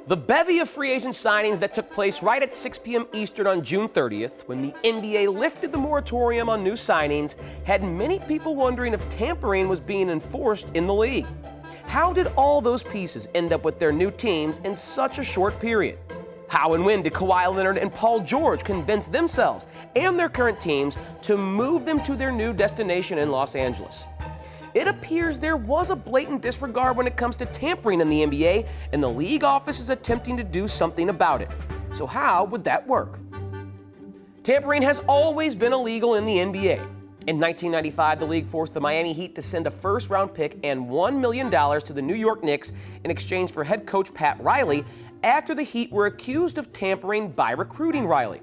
The bevy of free agent signings that took place right at 6 p.m. Eastern on June 30th, when the NBA lifted the moratorium on new signings, had many people wondering if tampering was being enforced in the league. How did all those pieces end up with their new teams in such a short period? How and when did Kawhi Leonard and Paul George convince themselves and their current teams to move them to their new destination in Los Angeles? It appears there was a blatant disregard when it comes to tampering in the NBA, and the league office is attempting to do something about it. So how would that work? Tampering has always been illegal in the NBA. In 1995, the league forced the Miami Heat to send a first-round pick and $1 million to the New York Knicks in exchange for head coach Pat Riley after the Heat were accused of tampering by recruiting Riley.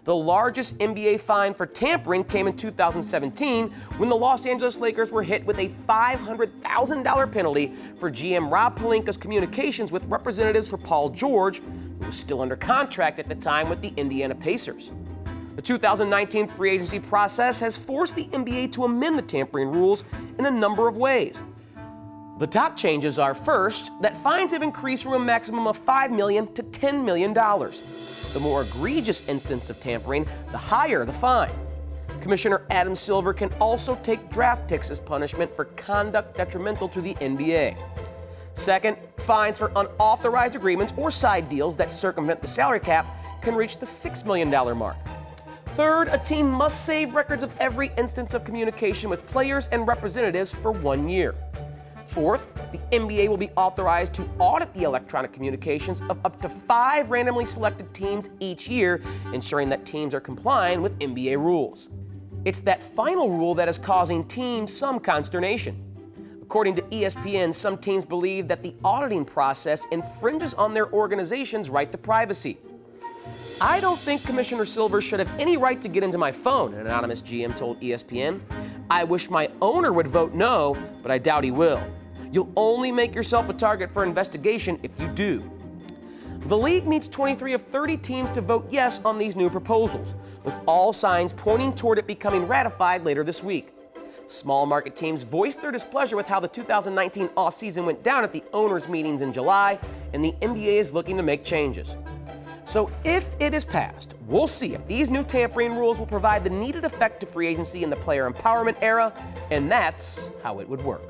The largest NBA fine for tampering came in 2017 when the Los Angeles Lakers were hit with a $500,000 penalty for GM Rob Pelinka's communications with representatives for Paul George, who was still under contract at the time with the Indiana Pacers. The 2019 free agency process has forced the NBA to amend the tampering rules in a number of ways. The top changes are, first, that fines have increased from a maximum of $5 million to $10 million. The more egregious instance of tampering, the higher the fine. Commissioner Adam Silver can also take draft picks as punishment for conduct detrimental to the NBA. Second, fines for unauthorized agreements or side deals that circumvent the salary cap can reach the $6 million mark. Third, a team must save records of every instance of communication with players and representatives for 1 year. Fourth, the NBA will be authorized to audit the electronic communications of up to 5 randomly selected teams each year, ensuring that teams are complying with NBA rules. It's that final rule that is causing teams some consternation. According to ESPN, some teams believe that the auditing process infringes on their organization's right to privacy. "I don't think Commissioner Silver should have any right to get into my phone," an anonymous GM told ESPN. "I wish my owner would vote no, but I doubt he will. You'll only make yourself a target for investigation if you do." The league needs 23 of 30 teams to vote yes on these new proposals, with all signs pointing toward it becoming ratified later this week. Small market teams voiced their displeasure with how the 2019 offseason went down at the owners' meetings in July, and the NBA is looking to make changes. So if it is passed, we'll see if these new tampering rules will provide the needed effect to free agency in the player empowerment era, and that's how it would work.